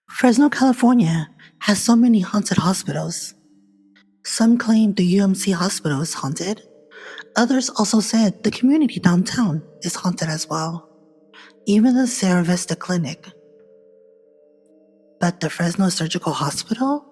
Fresno, California has so many haunted hospitals. Some claim the UMC hospital is haunted. Others also said the community downtown is haunted as well. Even the Sierra Vista Clinic. But the Fresno Surgical Hospital?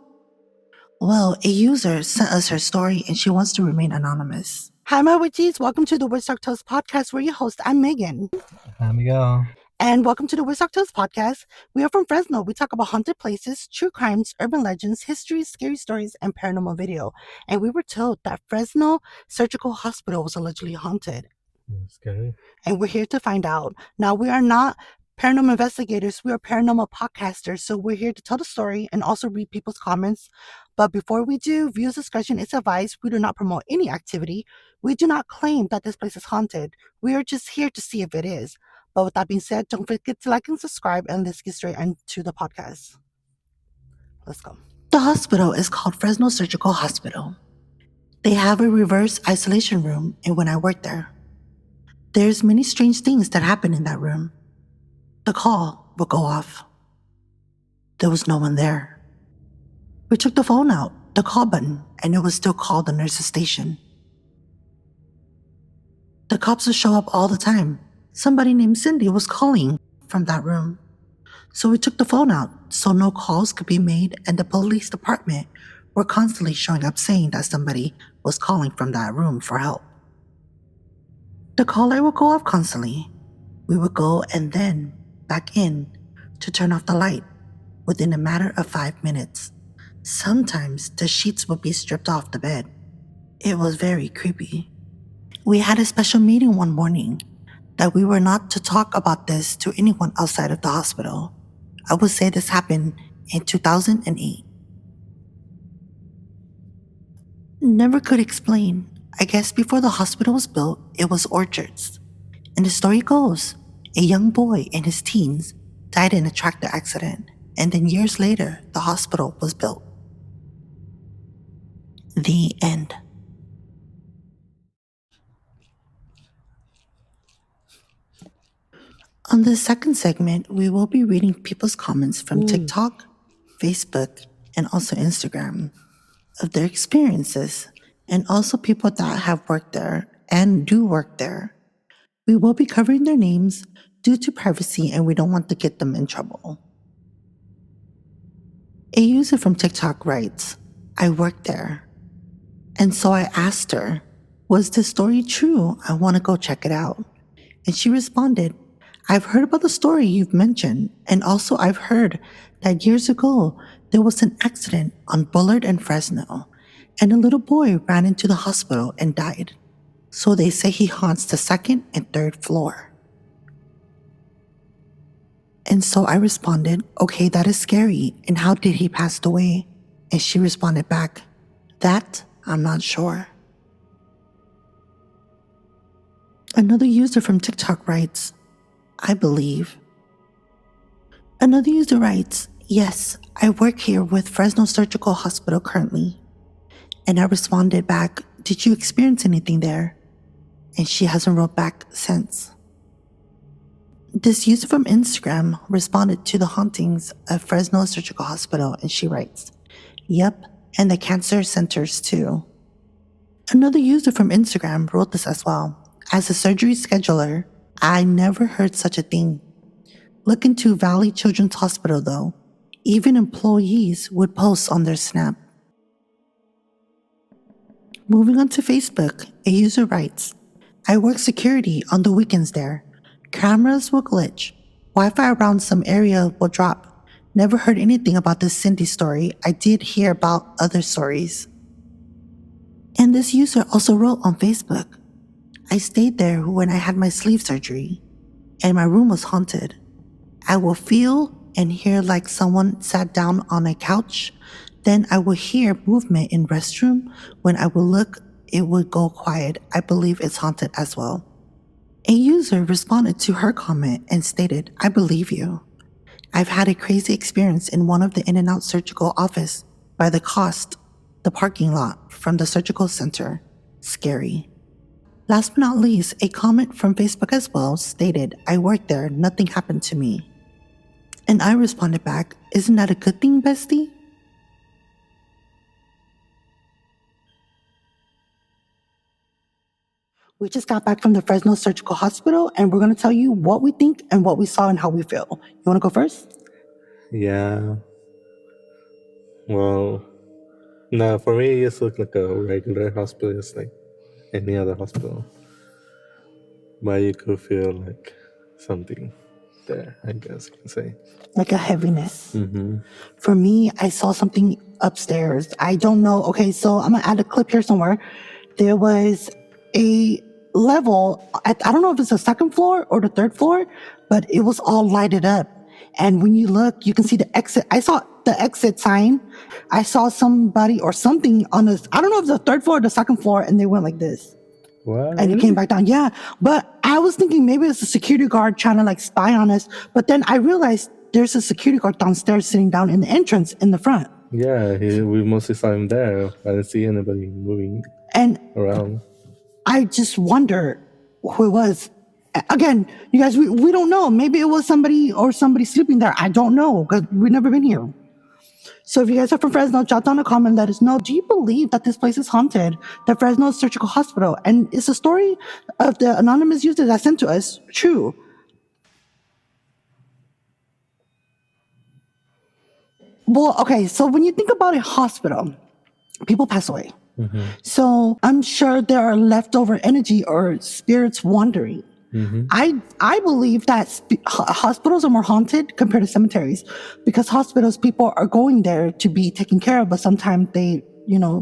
Well, a user sent us her story and she wants to remain anonymous. Hi, my witches. Welcome to the Witch Tales podcast. We're your host. I'm Megan. Hi, Miguel. And welcome to the Witch Tales podcast. We are from Fresno. We talk about haunted places, true crimes, urban legends, history, scary stories, and paranormal video. And we were told that Fresno Surgical Hospital was allegedly haunted. Scary. And we're here to find out. Now, we are not paranormal investigators. We are paranormal podcasters. So we're here to tell the story and also read people's comments. But before we do, viewers' discretion is advised. We do not promote any activity. We do not claim that this place is haunted. We are just here to see if it is. But with that being said, don't forget to like and subscribe, and let's get straight into the podcast. Let's go. The hospital is called Fresno Surgical Hospital. They have a reverse isolation room, and when I worked there, there's many strange things that happen in that room. The call would go off. There was no one there. We took the phone out, the call button, and it would still call the nurse's station. The cops would show up all the time. Somebody named Cindy was calling from that room. So we took the phone out so no calls could be made, and the police department were constantly showing up saying that somebody was calling from that room for help. The caller would go off constantly. We would go and then back in to turn off the light within a matter of 5 minutes. Sometimes the sheets would be stripped off the bed. It was very creepy. We had a special meeting one morning that we were not to talk about this to anyone outside of the hospital. I would say this happened in 2008. Never could explain. I guess before the hospital was built, it was orchards. And the story goes, a young boy in his teens died in a tractor accident, and then years later, the hospital was built. The end. On the second segment, we will be reading people's comments from TikTok, Facebook, and also Instagram of their experiences, and also people that have worked there and do work there. We will be covering their names due to privacy, and we don't want to get them in trouble. A user from TikTok writes, I worked there. And so I asked her, was this story true? I want to go check it out. And she responded, I've heard about the story you've mentioned, and also I've heard that years ago there was an accident on Bullard and Fresno, and a little boy ran into the hospital and died. So they say he haunts the second and third floor. And so I responded, okay, that is scary, and how did he pass away? And she responded back, that I'm not sure. Another user from TikTok writes, I believe. Another user writes, yes, I work here with Fresno Surgical Hospital currently. And I responded back, did you experience anything there? And she hasn't wrote back since. This user from Instagram responded to the hauntings of Fresno Surgical Hospital, and she writes, yep, and the cancer centers too. Another user from Instagram wrote this as well. As a surgery scheduler, I never heard such a thing. Look into Valley Children's Hospital though. Even employees would post on their Snap. Moving on to Facebook, a user writes, I work security on the weekends there. Cameras will glitch. Wi-Fi around some area will drop. Never heard anything about this Cindy story. I did hear about other stories. And this user also wrote on Facebook, I stayed there when I had my sleeve surgery, and my room was haunted. I will feel and hear like someone sat down on a couch. Then I will hear movement in restroom. When I will look, it would go quiet. I believe it's haunted as well. A user responded to her comment and stated, I believe you. I've had a crazy experience in one of the In-N-Out surgical office by the cost, the parking lot from the surgical center. Scary. Last but not least, a comment from Facebook as well stated, I worked there, nothing happened to me. And I responded back, isn't that a good thing, bestie? We just got back from the Fresno Surgical Hospital, and we're going to tell you what we think and what we saw and how we feel. You want to go first? Yeah. Well, no, for me, it just looked like a regular hospital, just like any other hospital. But you could feel like something there, I guess you can say. Like a heaviness. Mm-hmm. For me, I saw something upstairs. I don't know. Okay, so I'm going to add a clip here somewhere. There was a level, I don't know if it's the second floor or the third floor, but it was all lighted up. And when you look, you can see the exit. I saw the exit sign. I saw somebody or something on this, I don't know if it's the third floor or the second floor, and they went like this. What? And it came back down. Yeah. But I was thinking maybe it's a security guard trying to like spy on us. But then I realized there's a security guard downstairs sitting down in the entrance in the front. Yeah, we mostly saw him there. I didn't see anybody moving And around. I just wonder who it was. Again, you guys, we don't know. Maybe it was somebody or somebody sleeping there. I don't know because we've never been here. So if you guys are from Fresno, jot down a comment, let us know. Do you believe that this place is haunted? The Fresno Surgical Hospital. And is the story of the anonymous user that sent to us true? Well, okay, so when you think about a hospital, people pass away. Mm-hmm. So I'm sure there are leftover energy or spirits wandering. Mm-hmm. I believe that hospitals are more haunted compared to cemeteries because hospitals, people are going there to be taken care of, but sometimes they,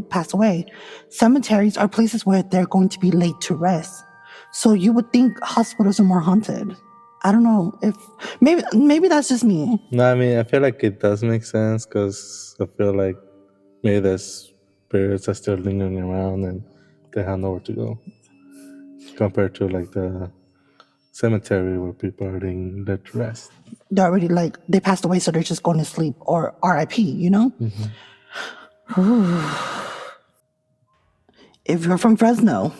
pass away. Cemeteries are places where they're going to be laid to rest. So you would think hospitals are more haunted. I don't know if maybe that's just me. No, I mean, I feel like it does make sense because I feel like maybe there's spirits are still lingering around and they have nowhere to go compared to like the cemetery where people are being let to rest. They're already they passed away, so they're just going to sleep or RIP, Mm-hmm. If you're from Fresno,